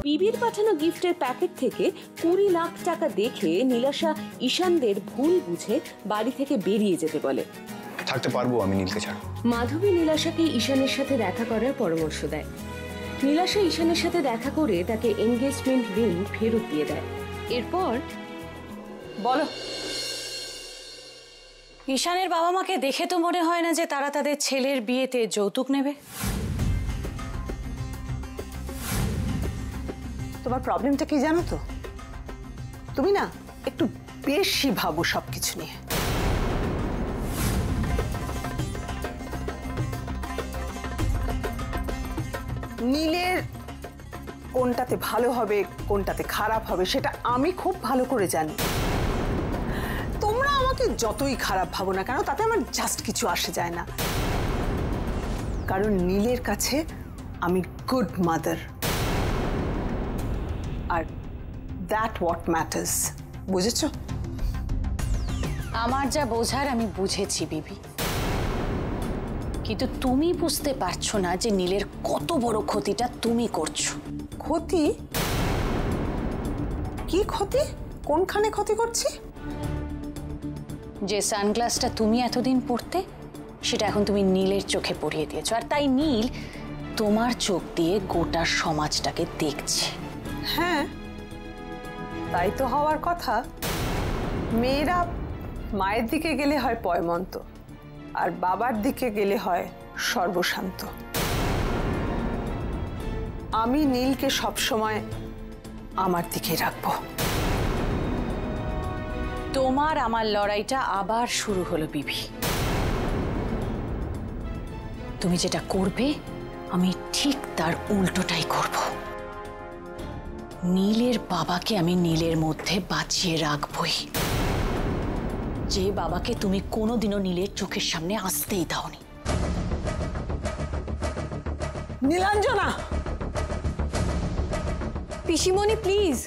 পিবির পাঠানো গিফটের প্যাকেট থেকে 20 লাখ টাকা দেখে নীলাশা ঈশানদের ভুল বুঝে বাড়ি থেকে বেরিয়ে যেতে বলে। থাকতে পারবো আমি নীলকে ছাড়া। মাধবী নীলাশাকে ঈশানের সাথে দেখা করার পরামর্শ দেয়। নীলাশা ঈশানের সাথে দেখা করে তাকে এনগেজমেন্ট রিং ফেরত দিয়ে দেয়। এরপর বলো, ঈশানের বাবা মাকে দেখে তো মনে হয় না যে তারা তাদের ছেলের বিয়েতে যৌতুক নেবে। তোমার প্রবলেমটা কি জানো তো? তুমি না একটু বেশি ভাবো সবকিছু নিয়ে। নীলের কোনটাতে ভালো হবে কোনটাতে খারাপ হবে সেটা আমি খুব ভালো করে জানি। তোমরা আমাকে যতই খারাপ ভাবো না কেন তাতে আমার জাস্ট কিছু আসে যায় না, কারণ নীলের কাছে আমি গুড মাদার, আর দ্যাট হোয়াট ম্যাটার্স। বুঝেছ? আমার যা বোঝার আমি বুঝেছি বিবি, কিন্তু তুমি বুঝতে পারছো না যে নীলের কত বড় ক্ষতিটা তুমি করছো। ক্ষতি? কি ক্ষতি? কোনখানে ক্ষতি করছি? যে সানগ্লাসটা তুমি এতদিন পরতে সেটা এখন তুমি নীলের চোখে পরিয়ে দিয়েছো, আর তাই নীল তোমার চোখ দিয়ে গোটা সমাজটাকে দেখছে। হ্যাঁ, তাই তো হওয়ার কথা। মেয়েরা মায়ের দিকে গেলে হয় পয়মন্ত, আর বাবার দিকে গেলে হয় সর্বশান্ত। আমি নীলকে সবসময় আমার দিকে রাখবো। তোমার আমার লড়াইটা আবার শুরু হলো বিবি। তুমি যেটা করবে আমি ঠিক তার উল্টোটাই করব। নীলের বাবাকে আমি নীলের মধ্যে বাঁচিয়ে রাখবই, যে বাবাকে তুমি কোনোদিনও নীলের চোখের সামনে আসতেই দাওনি। নীলাঞ্জনা! পিসিমণি প্লিজ।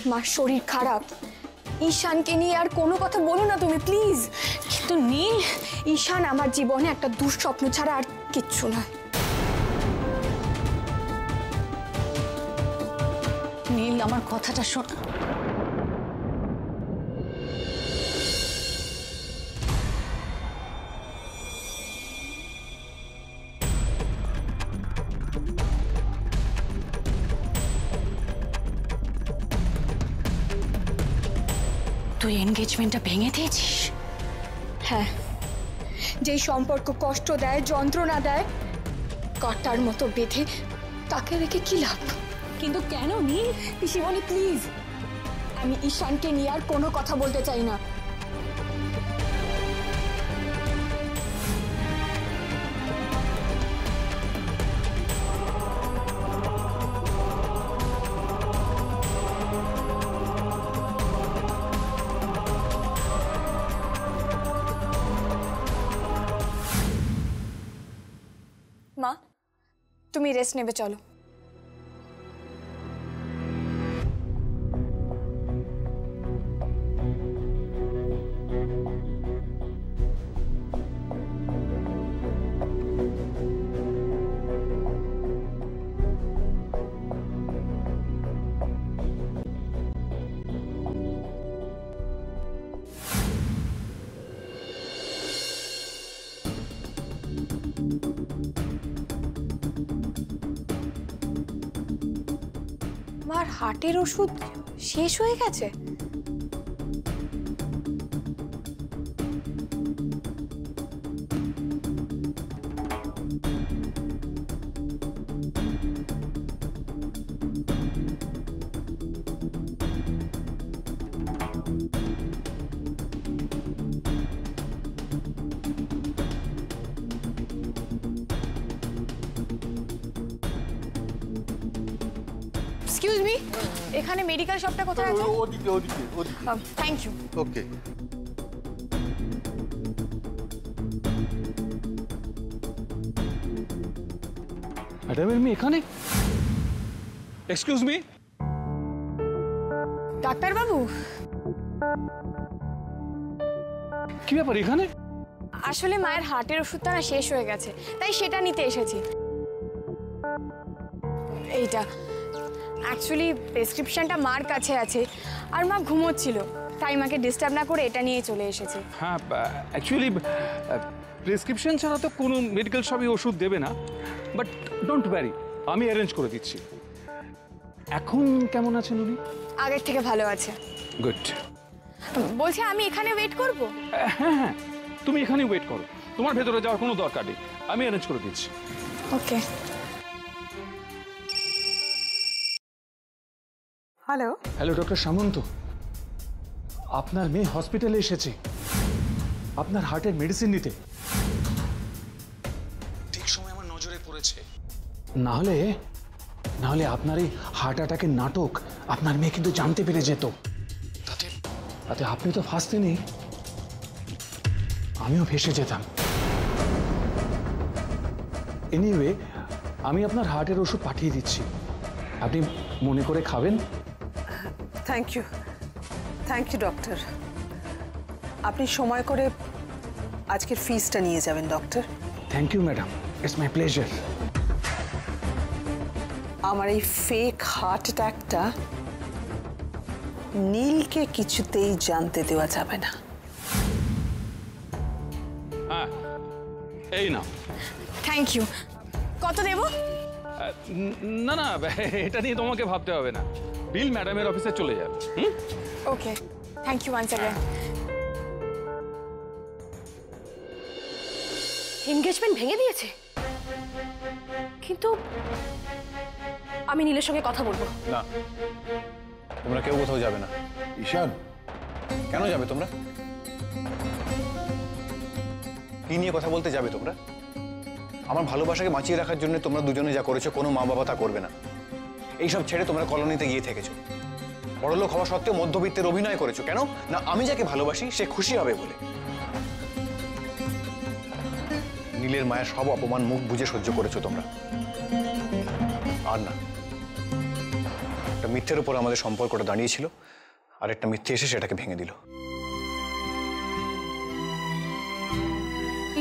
মার শরীর খারাপ, ঈশানকে নিয়ে আর কোনো কথা বলো না তুমি প্লিজ। কিন্তু নীল, ঈশান আমার জীবনে একটা দুঃস্বপ্ন ছাড়া আর কিচ্ছু নয়। নীল আমার কথাটা শোন। তুই এনগেজমেন্টটা ভেঙে দিয়েছিস? হ্যাঁ, যেই সম্পর্ক কষ্ট দেয়, যন্ত্রণা দেয়, কাটার মতো বেঁধে তাকে রেখে কি লাভ? কিন্তু কেন নীল? পিসিমণি প্লিজ, আমি ঈশানকে নিয়ে আর কোনো কথা বলতে চাই না। মা, তুমি রেস্ট নেবে, চলো। মার হার্টের ওষুধ শেষ হয়ে গেছে? এক্সকিউজ মি, এখানে মেডিকেল শপটা কোথায় আছে? ওদিকে ওদিকে ওদিকে। Thank you. ওকে। ম্যাডামের মেয়ে এখানে? Excuse me? ডাক্তারবাবু, কি ব্যাপার এখানে? আসলে মায়ের হার্টের ওষুধটা না শেষ হয়ে গেছে, তাই সেটা নিতে এসেছি। এইটা অ্যাকচুয়ালি প্রেসক্রিপশনটা মার কাছে আছে, আর মা ঘুমোচ্ছিল, তাই মাকে ডিস্টার্ব না করে এটা নিয়ে চলে এসেছি। হ্যাঁ, অ্যাকচুয়ালি প্রেসক্রিপশন ছাড়া তো কোনো মেডিকেল শপই ওষুধ দেবে না, বাট ডোন্ট ওয়ারি, আমি অ্যারেঞ্জ করে দিচ্ছি। এখন কেমন আছেন উনি? আগের থেকে ভালো আছে। গুড। বলছি আমি এখানে ওয়েট করব? হ্যাঁ হ্যাঁ, তুমি এখানেই ওয়েট করো, তোমার ভেতরে যাওয়ার কোনো দরকার নেই, আমি অ্যারেঞ্জ করে দিচ্ছি। ওকে। হ্যালো। হ্যালো ডক্টর সামন্ত, আপনার মেয়ে হসপিটালে এসেছে আপনার হার্টের মেডিসিন নিতে। ঠিক সময় আমার নজরে পড়েছে, না হলে আপনার এই হার্ট অ্যাটাকের নাটক আপনার মেয়ে কিন্তু জানতে পেরে যেত, তাতে আপনি তো ফাঁসতেনই, আমিও ফেসে যেতাম। এনিওয়ে, আমি আপনার হার্টের ওষুধ পাঠিয়ে দিচ্ছি, আপনি মনে করে খাবেন। Thank you doctor. আপনি সময় করে আজকের ফিসটা নিয়ে যাবেন doctor. Thank you madam, it's my pleasure. আমার এই ফেক হার্ট অ্যাটাকটা নীলকে কিছুতেই জানতে দেওয়া যাবে না। হ্যাঁ, এই না। Thank you. কত দেব? না না, এটা নিয়ে তোমাকে ভাবতে হবে না, বিল ম্যাডামের অফিসে চলে যাবে। Okay, thank you once again. Engagement ভেঙে দিয়েছে, কিন্তু আমি নীলের সঙ্গে কথা বলবো না, তোমরা কেউ কোথাও যাবে না। ঈশান, কেন যাবে তোমরা? কি নিয়ে কথা বলতে যাবে তোমরা? আমার ভালোবাসাকে বাঁচিয়ে রাখার জন্য তোমরা দুজনে যা করেছো, কোনো মা বাবা তা করবে না। এইসব ছেড়ে তোমরা কলোনিতে গিয়ে থেকেছো, বড়লোক হওয়া সত্ত্বেও মধ্যবিত্তের অভিনয় করেছো। কেন না, আমি যাকে ভালোবাসি সে খুশি হবে বলে। নীলের মায়ের সব অপমান মুখ বুঝে সহ্য করেছো তোমরা, আর না, একটা মিথ্যের উপর আমাদের সম্পর্কটা দাঁড়িয়েছিল, আর একটা মিথ্যে এসে সেটাকে ভেঙে দিল।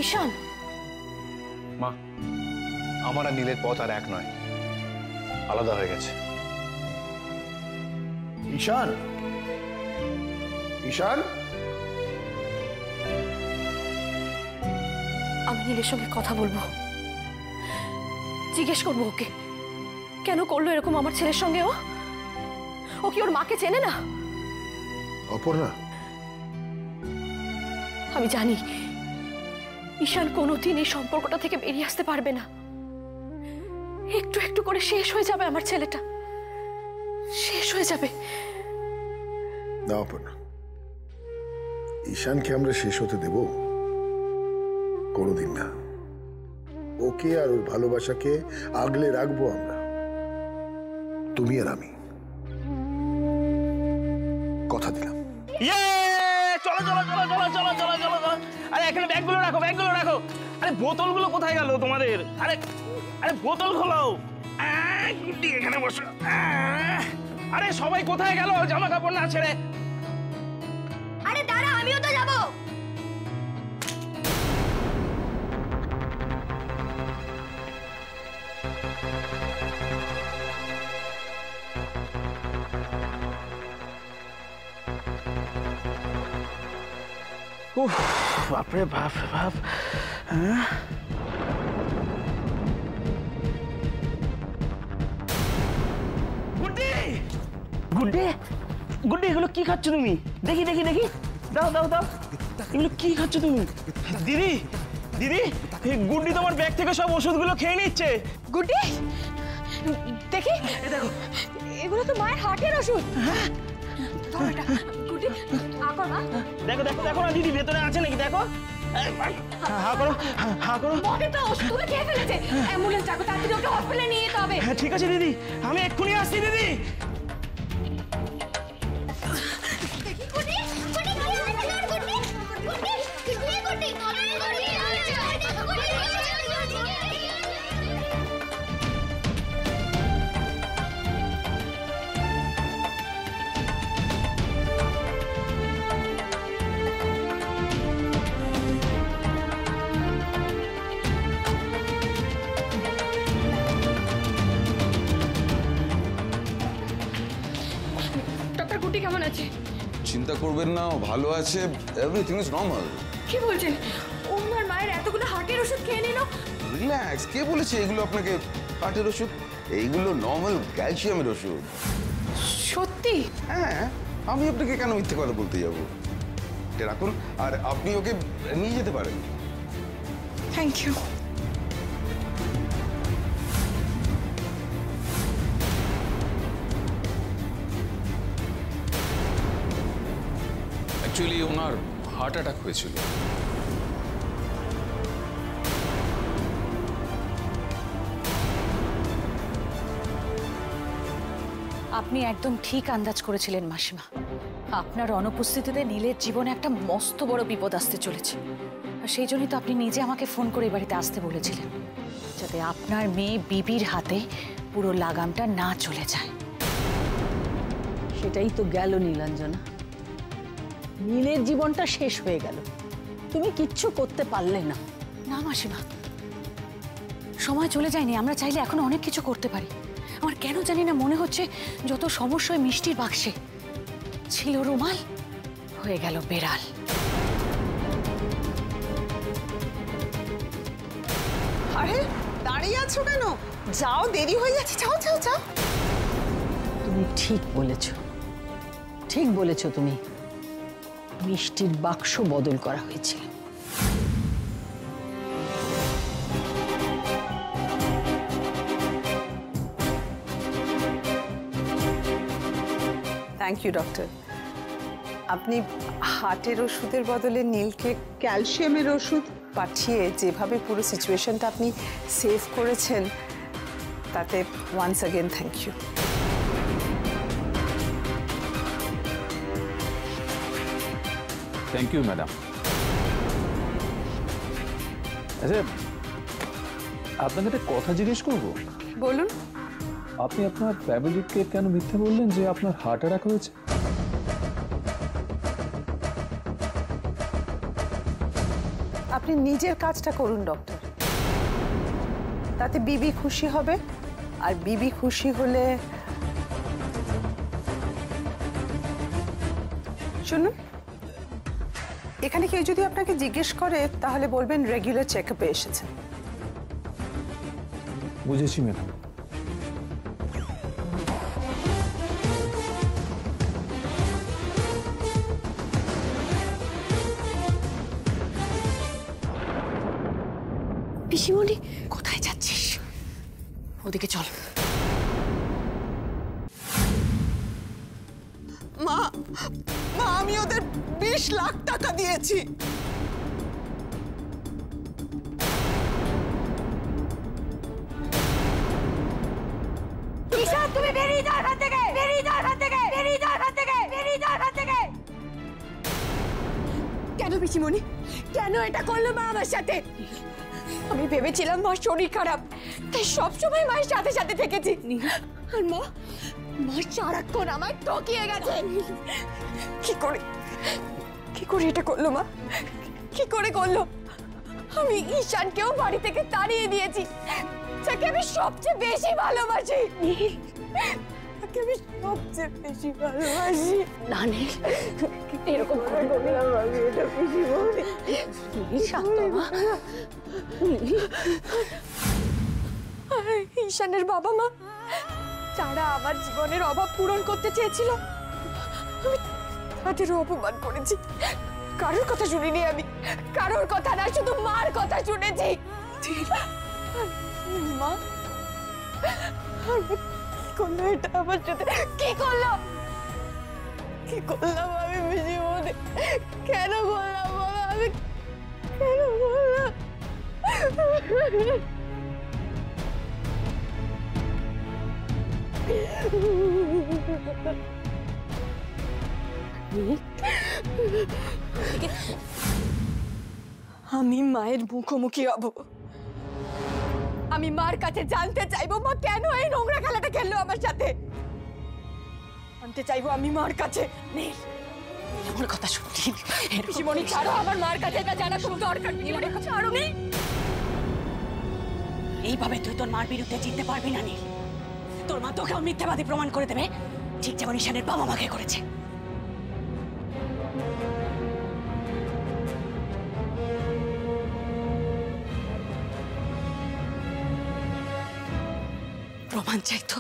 ঈশান, মা, আমার আর নীলের পথ আর এক নয়, আলাদা হয়ে গেছে। ঈশান, ঈশান, আমি নীলের সঙ্গে কথা বলবো, জিজ্ঞেস করবো ওকে কেন করলো এরকম আমার ছেলের সঙ্গে। ও কি ওর মাকে চেনে না? অপর্ণা, আমি জানি ঈশান কোনোদিন এই সম্পর্কটা থেকে বেরিয়ে আসতে পারবে না, একটু একটু করে শেষ হয়ে যাবে আমার ছেলেটা, শেষ হয়ে যাবে। না অপর্ণা, ঈশানকে আমরা শেষ হতে দেব কোনোদিন না। ওকে আর ওর ভালোবাসাকে আগলে রাখবো আমরা, তুমি আর আমি, কথা দিলাম। চলো চলো চলো চলো চলো চলো চলো চলো। আরে এখানে ব্যাগগুলো রাখো, ব্যাগগুলো রাখো। আরে বোতলগুলো কোথায় গেল তোমাদের? আরে আরে বোতল খোলো। গুড্ডি এখানে বসো। আরে সবাই কোথায় গেল জামা কাপড় না ছেড়ে? আরে দাঁড়া, আমিও তো যাব। উফ, বাপরে বাপ বাপ। হ্যাঁ, গুড্ডি গুড্ডি গুড্ডি, এগুলো কি খাচ্ছ তুমি? দেখি দেখি দেখি, দাও দাও দাও, এগুলো কি খাচ্ছ তুমি? দিদি দিদি, গুড্ডি তোমার ব্যাগ থেকে সব ওষুধগুলো খেয়ে নিচ্ছে। গুড্ডি দেখি, দেখো এগুলো তো মায়ের হার্টের ওষুধ। গুড্ডি আকর মা, দেখো দেখো দেখো না দিদি, ভেতরে আছে নাকি দেখো। হা করো, হা করো। বডি তো ওষুধ খেয়ে ফেলেছে, অ্যাম্বুলেন্স ডাকো, তাড়াতাড়ি ওকে হসপিটালে নিয়ে যেতে হবে। হ্যাঁ ঠিক আছে দিদি, আমি এক্ষুনি আসছি দিদি। হয়েছে? চিন্তা করবেন না, ও ভালো আছে, এভরিথিং ইজ নর্মাল। কি বলছেন? ওনার মায়ের এতগুলো হার্টের ওষুধ খেয়ে নিল? রিল্যাক্স, কে বলেছে এগুলো আপনাকে হার্টের ওষুধ? এইগুলো নর্মাল ক্যালসিয়ামের ওষুধ। সত্যি? হ্যাঁ, আমি আপনাকে কেন মিথ্যে কথা বলতে যাবো? এটা রাখুন, আর আপনি ওকে নিয়ে যেতে পারেন। Thank you. অ্যাকচুয়ালি ওনার হার্ট অ্যাটাক হয়েছিল। আপনি একদম ঠিক আন্দাজ করেছিলেন মাসিমা। আপনার অনুপস্থিতিতে নীলের জীবনে একটা মস্ত বড় বিপদ আসতে চলেছে। আর সেই জন্যই তো আপনি নিজে আমাকে ফোন করে এই বাড়িতে আসতে বলেছিলেন, যাতে আপনার মেয়ে বিবির হাতে পুরো লাগামটা না চলে যায়। সেটাই তো গেল নীলাঞ্জনা, নীলের জীবনটা শেষ হয়ে গেল, তুমি কিচ্ছু করতে পারলে না। না মাসিমা, সময় চলে যায়নি, আমরা চাইলে এখনো অনেক কিছু করতে পারি। আমার কেন জানি না মনে হচ্ছে যত সমস্যা ওই মিষ্টির বাক্সে ছিল রুমাল, হয়ে গেল বেড়াল। আরে দাঁড়িয়ে আছো কেন? যাও, দেরি হয়ে যাচ্ছে, যাও যাও যাও। তুমি ঠিক বলেছ, ঠিক বলেছ তুমি। মিষ্টির বাক্স বদল করা হয়েছিল। Thank you doctor. আপনি হার্টের ওষুধের বদলে নীলকে ক্যালসিয়ামের ওষুধ পাঠিয়ে যেভাবে পুরো সিচুয়েশনটা আপনি সেভ করেছেন, তাতে once again thank you. Thank you madam. আচ্ছা, আপনাকে একটা কথা জিজ্ঞেস করবো? বলুন। আপনি আপনার ফ্যামিলিকে কেন মিথ্যে বললেন যে আপনার হার্ট অ্যাটাক হয়েছে? আপনি নিজের কাজটা করুন ডক্টর, তাতে বিবি খুশি হবে। আর বিবি খুশি হলে, শুনুন, এখানে কেউ যদি আপনাকে জিজ্ঞেস করে তাহলে বলবেন রেগুলার চেকআপে এসেছেন। বুঝেছি ম্যাডাম। পিসিমণি, কোথায় যাচ্ছিস? ওদিকে চল। মা, মা, আমি ওদের 20 লাখ টাকা দিয়েছি। তুমি বেরিয়ে যাও এখান থেকে, বেরিয়ে যাও এখান থেকে, বেরিয়ে যাও এখান থেকে, বেরিয়ে যাও এখান থেকে। কেন পিসিমণি, কেন এটা করলো মা আমার সাথে? আমি ভেবেছিলাম মার শরীর খারাপ, তাই সবসময় মায়ের সাথে সাথে থেকেছি। আর মা সারাক্ষণ আমায় ঠকিয়ে গেছে। কি করে এটা করলো মা? কি করে করলো? আমি ঈশানকেও বাড়ি থেকে তাড়িয়ে দিয়েছি, যাকে আমি সবচেয়ে বেশি ভালোবাসি। তাকে আমি সবচেয়ে বেশি ভালোবাসি। না নীল, এরকম করে বললাম আমি এটা পিসিমণি। শান্ত মা। ঈশানের বাবা মা যারা আমার জীবনের অভাব পূরণ করতে চেয়েছিল, আমি তাদেরও অপমান করেছি। কারোর কথা শুনিনি আমি, কারোর কথা না, শুধু মার কথা শুনেছি। মা কি করলো এটা আমার সাথে? কি করলো? কি করলাম আমি জীবনে? কেন করলাম বাবা? আমি কেন করলাম? আমি মায়ের মুখোমুখি হব। আমি মার কাছে জানতে চাইবো মা কেন এই নোংরা খেলাটা খেললো আমার সাথে। জানতে চাইবো আমি মার কাছে। নীল, আমার কথা শুনলি? পিসিমণি ছাড়ো, আমার মার কাছে এটা জানা খুব দরকার। পিসিমণি ছাড়ো। নীল, এইভাবে তুই তোর মার বিরুদ্ধে জিততে পারবি না নীল। তোর মা তোকেও মিথ্যাবাদী প্রমাণ করে দেবে, ঠিক যেমন ঈশানের বাবা মাকে করেছে। প্রমাণ চাই তো,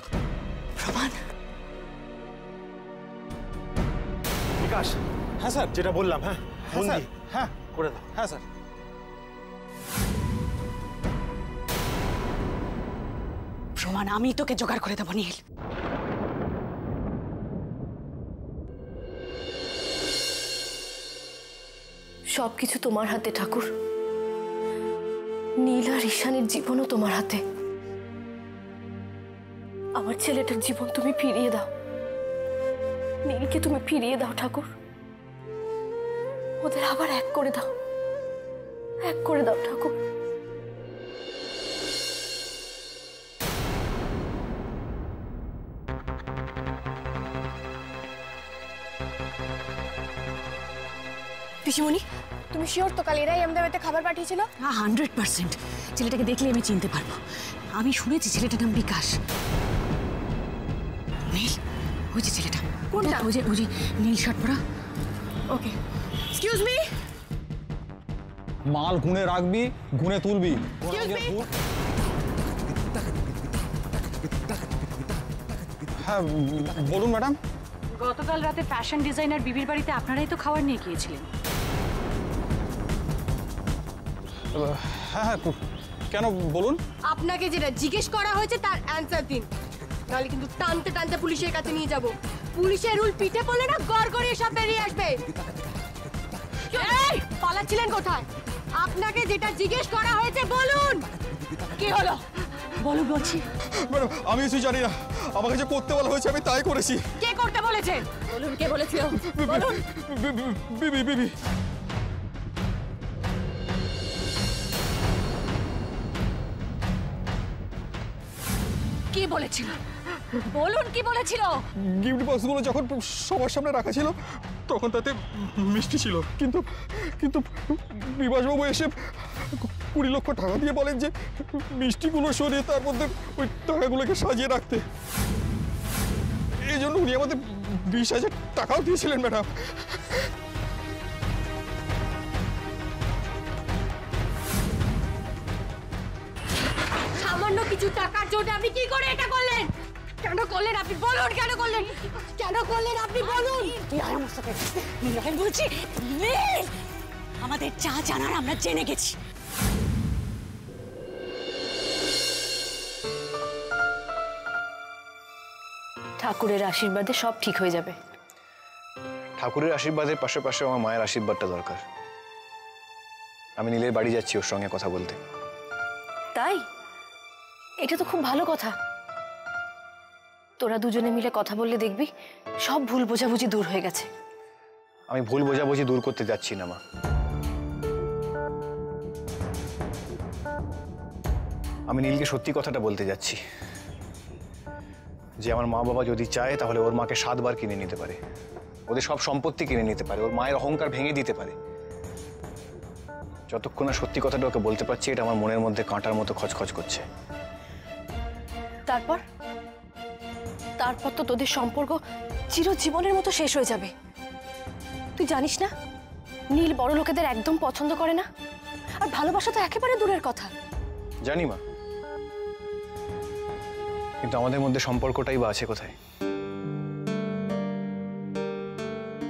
প্রমাণ। বিকাশ, হ্যাঁ স্যার, যেটা বললাম, হ্যাঁ স্যার, হ্যাঁ করে দাও। হ্যাঁ স্যার। প্রমাণ আমি তোকে জোগাড় করে দেবো নীল। সবকিছু তোমার হাতে ঠাকুর। নীল আর ঈশানের জীবনও তোমার হাতে। আমার ছেলেটার জীবন তুমি ফিরিয়ে দাও, নীলকে তুমি ফিরিয়ে দাও ঠাকুর। ওদের আবার এক করে দাও, এক করে দাও ঠাকুর। পিসিমণি, তুমি শিওর তো কাল এরাই আমাদের বাড়িতে খাবার পাঠিয়েছিল? 100%। ছেলেটাকে দেখলে আমি চিনতে পারবো। আমি শুনেছি ছেলেটার নাম বিকাশ। নীল, ওই যে ছেলেটা। কোনটা? ওই যে নীল শার্ট পরা। ওকে, এক্সকিউজ মি। মাল গুনে রাখবি, গুনে তুলবি। হ্যাঁ বলুন ম্যাডাম। গতকাল রাতে ফ্যাশন ডিজাইনার বিবির বাড়িতে আপনারাই তো খাবার নিয়ে গিয়েছিলেন। হ্যাঁ হ্যাঁ, কেন বলুন। আপনাকে যেটা জিজ্ঞেস করা হয়েছে তার অ্যান্সার দিন, নাহলে কিন্তু টানতে টানতে পুলিশের কাছে নিয়ে যাব। পুলিশের রুল পিঠে পড়লে না গড়গড়িয়ে সব বেরিয়ে আসবে। এই পালাচ্ছিলেন কোথায়? আপনাকে যেটা জিজ্ঞেস করা হয়েছে বলুন। কি হলো বলো বলছি। ম্যাডাম আমি কিছু জানি না, আমাকে যে করতে বলা হয়েছে আমি তাই করেছি। কে করতে বলেছে বলুন, কে বলেছিল বলুন। বিবি বিবি। কি বলেছিল বলুন, কি বলেছিল? গিফট বক্সগুলো যখন সবার সামনে রাখা ছিল তখন তাতে মিষ্টি ছিল, কিন্তু কিন্তু বিভাসবাবু এসে 20 লক্ষ টাকা দিয়ে বলেন যে মিষ্টিগুলো সরিয়ে তার মধ্যে ওই টাকাগুলোকে সাজিয়ে রাখতে। এই জন্য উনি আমাদের 20,000 টাকাও দিয়েছিলেন ম্যাডাম। সামান্য কিছু টাকার জন্য আপনি কি করে এটা করলেন? কেন করলেন আপনি বলুন, কেন করলেন? কেন করলেন আপনি বলুন। কি হয় আমার সাথে? নীল বলছি, নীল আমাদের যা জানার আমরা জেনে গেছি। ঠাকুরের আশীর্বাদে সব ঠিক হয়ে যাবে। ঠাকুরের আশীর্বাদের পাশে পাশে আমার মায়ের আশীর্বাদটা দরকার। আমি নীলের বাড়ি যাচ্ছি ওর সঙ্গে কথা বলতে। তাই? এটা তো খুব ভালো কথা। তোরা দুজনে মিলে কথা বললে দেখবি সব ভুল বোঝাবুঝি দূর হয়ে গেছে। আমি ভুল বোঝাবুঝি দূর করতে যাচ্ছি না মা, আমি নীলকে সত্যি কথাটা বলতে যাচ্ছি যে আমার মা বাবা যদি চায় তাহলে ওর মাকে 7 বার কিনে নিতে পারে, ওদের সব সম্পত্তি কিনে নিতে পারে, ওর মায়ের অহংকার ভেঙে দিতে পারে। যতক্ষণ না সত্যি কথাটা ওকে বলতে পারছি এটা আমার মনের মধ্যে কাঁটার মতো খচখচ করছে। তারপর তারপর তো তোদের সম্পর্ক চিরজীবনের মতো শেষ হয়ে যাবে। তুই জানিস না নীল বড় লোকেদের একদম পছন্দ করে না, আর ভালোবাসা তো একেবারে দূরের কথা। জানি মা, কিন্তু আমাদের মধ্যে সম্পর্কটাই বা আছে কোথায়?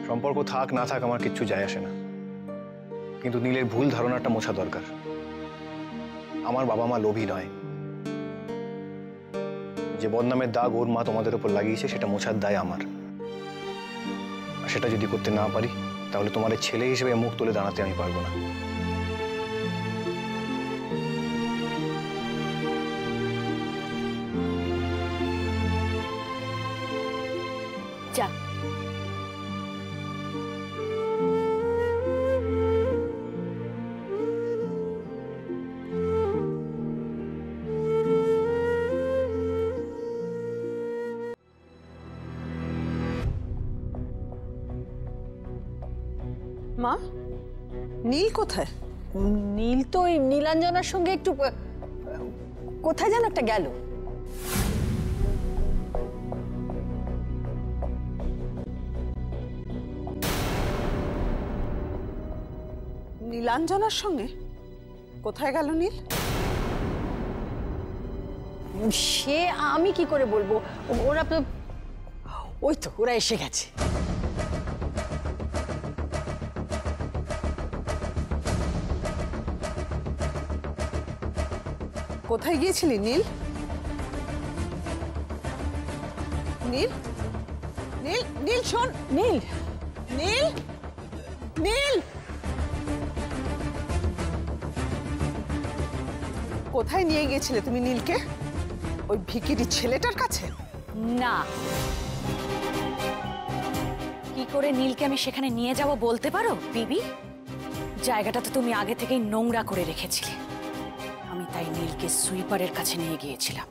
সম্পর্ক থাক না থাক আমার কিচ্ছু যায় আসে না, কিন্তু নীলের ভুল ধারণাটা মোছা দরকার। আমার বাবা মা লোভী নয়, যে বদনামের দাগ ওর মা তোমাদের উপর লাগিয়েছে সেটা মোছার দায় আমার। আর সেটা যদি করতে না পারি তাহলে তোমার ছেলে হিসেবে মুখ তুলে দাঁড়াতে আমি পারবো না। যা। মা, নীল কোথায়? নীল তো ওই নীলাঞ্জনার সঙ্গে একটু কোথায় যেন একটা গেল। নীলাঞ্জনার সঙ্গে? কোথায় গেল নীল? সে আমি কি করে বলবো? ওরা তো ওই তো ওরা এসে গেছে। কোথায় গিয়েছিলি নীল? নীল নীল নীল শোন, নীল, নীল নীল, কোথায় নিয়ে গিয়েছিলে তুমি নীলকে? ওই ভিখিরি ছেলেটার কাছে? না, কি করে নীলকে আমি সেখানে নিয়ে যাব বলতে পারো বিবি? জায়গাটা তো তুমি আগে থেকেই নোংরা করে রেখেছিলে। আমি তাই নীলকে সুইপারের কাছে নিয়ে গিয়েছিলাম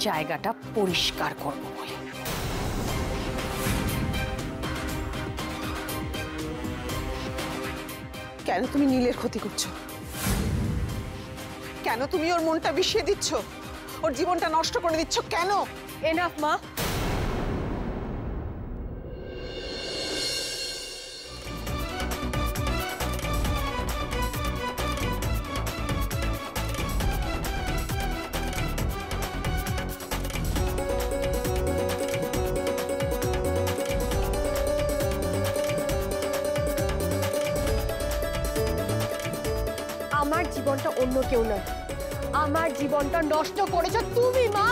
জায়গাটা পরিষ্কার করব বলে। কেন তুমি নীলের ক্ষতি করছো? কেন তুমি ওর মনটা বিষিয়ে দিচ্ছ? ওর জীবনটা নষ্ট করে দিচ্ছ কেন? এনাফ মা। আমার জীবনটা অন্য কেউ নয়, আমার জীবনটা নষ্ট করেছো তুমি মা।